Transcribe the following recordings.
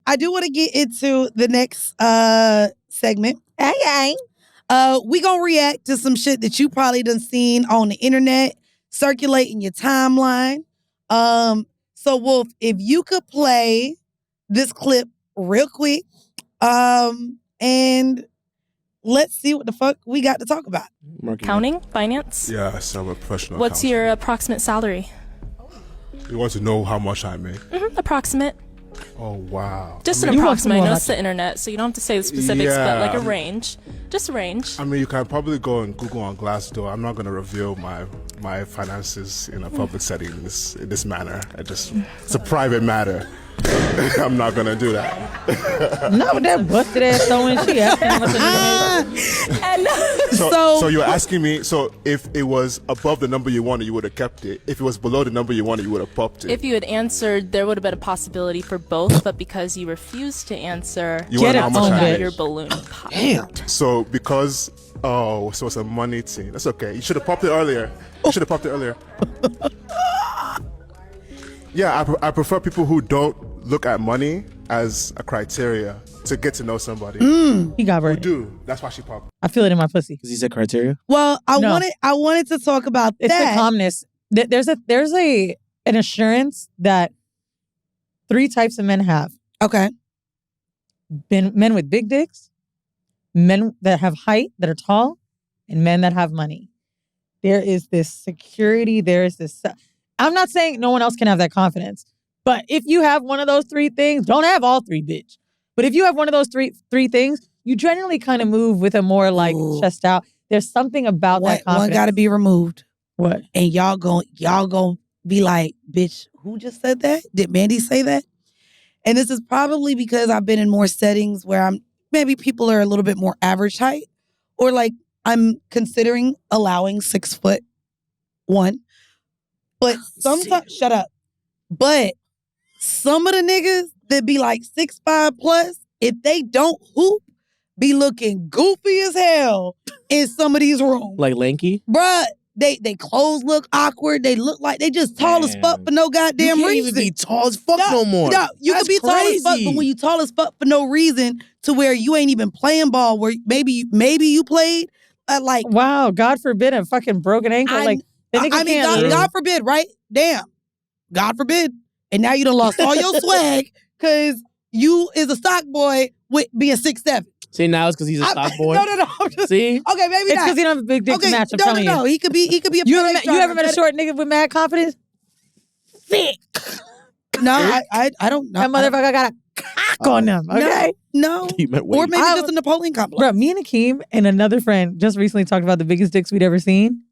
I do want to get into the next segment. Hey. We gonna react to some shit that you probably done seen on the internet, circulating your timeline. So Wolf, if you could play this clip real quick, and let's see what the fuck we got to talk about. Accounting, finance. Yes, I'm a professional. What's your approximate salary? You want to know how much I make? Approximate. Oh wow. Just an approximate. I know it's the internet, so you don't have to say the specifics, but like a range. Just a range. I mean, you can probably go and Google on Glassdoor. I'm not going to reveal my finances in a public setting in this manner. It's a private matter. I'm not going to do that. Not with that busted ass throwing she So you're asking me, so if it was above the number you wanted, you would have kept it. If it was below the number you wanted, you would have popped it. If you had answered, there would have been a possibility for both, but because you refused to answer, you want to know how much I made. Your balloon popped. Damn. So because, so it's a money thing. That's okay. You should have popped it earlier. Yeah, I prefer people who don't look at money as a criteria to get to know somebody. He got Who burned. do. That's why she popped. I feel it in my pussy. Because he said criteria? Well, I No. wanted to talk about It's that. the calmness. There's an assurance that 3 types of men have. Okay. Men with big dicks, men that have height, that are tall, and men that have money. There is this security. There is this. I'm not saying no one else can have that confidence, but if you have one of those 3 things, don't have all 3, bitch. But if you have one of those three things, you generally kind of move with a more like chest out. There's something about that confidence. One got to be removed. What? And y'all gon' be like, bitch, who just said that? Did Mandii say that? And this is probably because I've been in more settings where maybe people are a little bit more average height, or like I'm considering allowing 6'1". But sometimes, shut up. But some of the niggas that be like 6'5" plus, if they don't hoop, be looking goofy as hell in some of these rooms. Like lanky? Bruh, they clothes look awkward. They look like they just tall as fuck for no goddamn you can't reason. even be tall as fuck no more. No, you can be tall as fuck, but when you tall as fuck for no reason to where you ain't even playing ball, where maybe you played, like... Wow, God forbid a fucking broken ankle. God forbid, right? Damn. God forbid. And now you done lost all your swag because you is a stock boy with being 6'7". See, now it's because he's a stock boy. No. See? Okay, maybe It's not. because he don't have a big dick to match. I'm telling you. No. He could be a You ever met a short nigga with mad confidence? Thick. No, I don't know. That motherfucker got a cock on them, okay? No. Or maybe just a Napoleon complex. Bro, me and Akeem and another friend just recently talked about the biggest dicks we'd ever seen.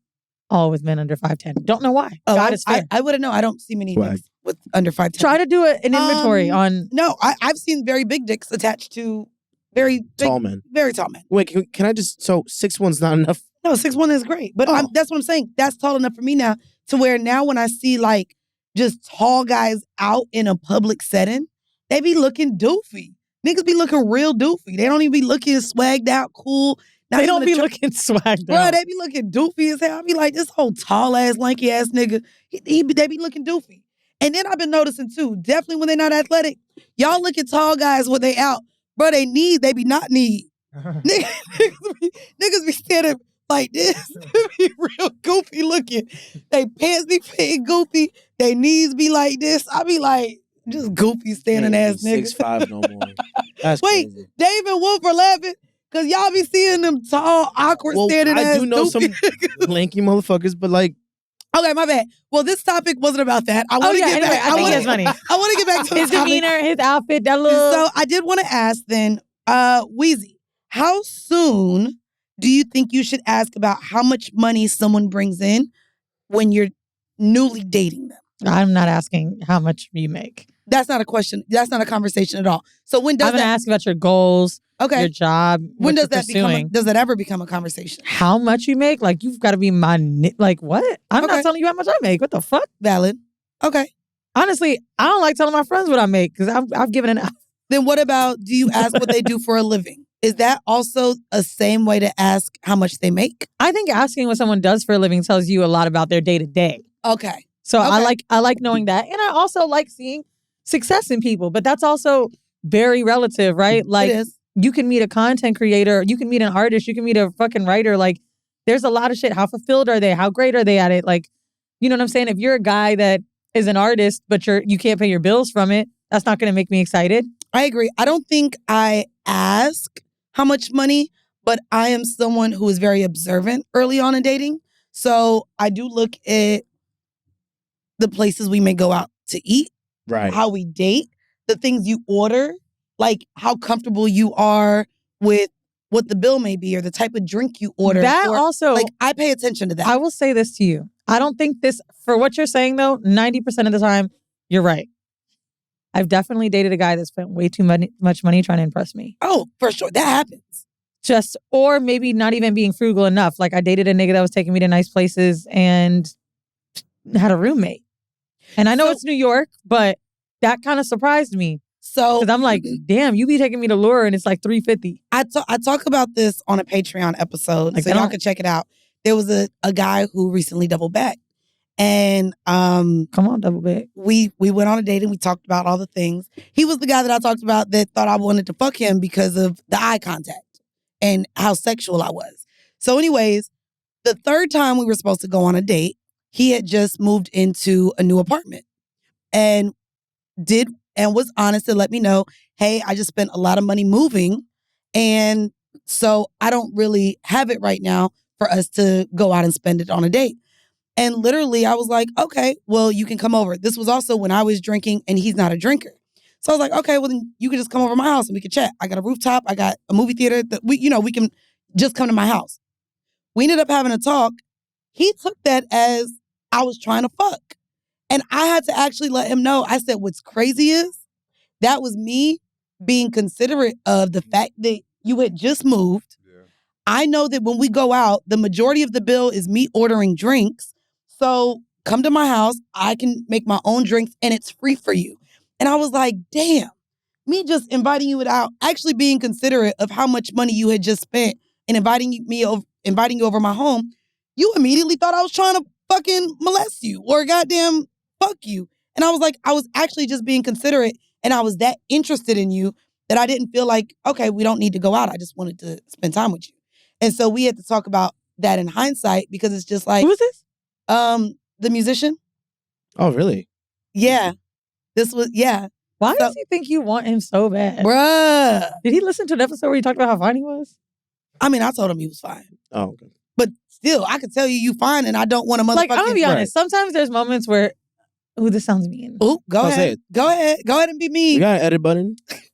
All with men under 5'10". Don't know why. God is fair. I wouldn't know. I don't see many dicks with under 5'10". Try to do an inventory on... No, I've seen very big dicks attached to very tall men. Very tall men. Wait, can I just... So 6'1's not enough? No, 6'1 is great. But that's what I'm saying. That's tall enough for me now to where now when I see like just tall guys out in a public setting, they be looking doofy. Niggas be looking real doofy. They don't even be looking swagged out, cool. They don't be looking swagged Bro, out. they be looking doofy as hell. I be like, this whole tall-ass, lanky-ass nigga, they be looking doofy. And then I've been noticing, too, definitely when they're not athletic, y'all look at tall guys when they out. Bro, they be not need. Niggas be standing like this. They be real goofy looking. They pants be fitting goofy. They knees be like this. I be like, just goofy standing ass niggas. 6'5" no more. That's Wait, crazy. Dave and Wolf are laughing because y'all be seeing them tall, awkward standing ass I do know some goofy. lanky motherfuckers, but like... Okay, my bad. Well, this topic wasn't about that. I want to get back. I think he has money. I want to get back to his the topic. demeanor, his outfit, that little... So I did want to ask then, Weezy, how soon do you think you should ask about how much money someone brings in when you're newly dating them? I'm not asking how much you make. That's not a question. That's not a conversation at all. So when does I'm going to ask about your goals, your job, when what does you're pursuing. does that ever become a conversation? How much you make? Like, you've got to be like, what? I'm not telling you how much I make. What the fuck? Valid. Okay. Honestly, I don't like telling my friends what I make because I've given enough. Then what about, do you ask what they do for a living? Is that also a same way to ask how much they make? I think asking what someone does for a living tells you a lot about their day to day. Okay. So I like knowing that. And I also like seeing success in people. But that's also very relative, right? Like, it is. you can meet a content creator, you can meet an artist, you can meet a fucking writer. Like, there's a lot of shit. How fulfilled are they? How great are they at it? Like, you know what I'm saying? If you're a guy that is an artist, but you can't pay your bills from it, that's not going to make me excited. I agree. I don't think I ask how much money, but I am someone who is very observant early on in dating. So I do look at the places we may go out to eat, Right. how we date, the things you order, like how comfortable you are with what the bill may be or the type of drink you order. That or, also, like, I pay attention to that. I will say this to you. I don't think this, for what you're saying though, 90% of the time, you're right. I've definitely dated a guy that spent way too much money trying to impress me. Oh, for sure. That happens. Or maybe not even being frugal enough. Like, I dated a nigga that was taking me to nice places and had a roommate. And I know it's New York, but that kind of surprised me. So, because I'm like, damn, you be taking me to Lure and it's like $350. I talk about this on a Patreon episode, Like, so y'all can check it out. There was a guy who recently doubled back. And come on, double back. We went on a date and we talked about all the things. He was the guy that I talked about that thought I wanted to fuck him because of the eye contact and how sexual I was. So anyways, the third time we were supposed to go on a date, he had just moved into a new apartment and was honest to let me know, hey, I just spent a lot of money moving. And so I don't really have it right now for us to go out and spend it on a date. And literally, I was like, okay, well, you can come over. This was also when I was drinking and he's not a drinker. So I was like, okay, well, then you can just come over to my house and we can chat. I got a rooftop. I got a movie theater that we can just come to my house. We ended up having a talk. He took that as I was trying to fuck. And I had to actually let him know. I said, what's crazy is that was me being considerate of the fact that you had just moved. Yeah. I know that when we go out, the majority of the bill is me ordering drinks. So come to my house, I can make my own drinks and it's free for you. And I was like, damn, me just inviting you out, actually being considerate of how much money you had just spent and inviting you over my home, you immediately thought I was trying to fucking molest you or goddamn fuck you. And I was like, I was actually just being considerate and I was that interested in you that I didn't feel like, okay, we don't need to go out. I just wanted to spend time with you. And so we had to talk about that in hindsight because it's just like, who is this? The musician. Oh, really? Yeah. This was, yeah. Why does he think you want him so bad? Bruh. Did he listen to an episode where you talked about how fine he was? I mean, I told him he was fine. Oh, okay. But still, I could tell you fine and I don't want to motherfucking... Like, I'm gonna be honest. Right. Sometimes there's moments where, ooh, this sounds mean. Ooh, go ahead. Go ahead. Go ahead and be mean. We got an edit button.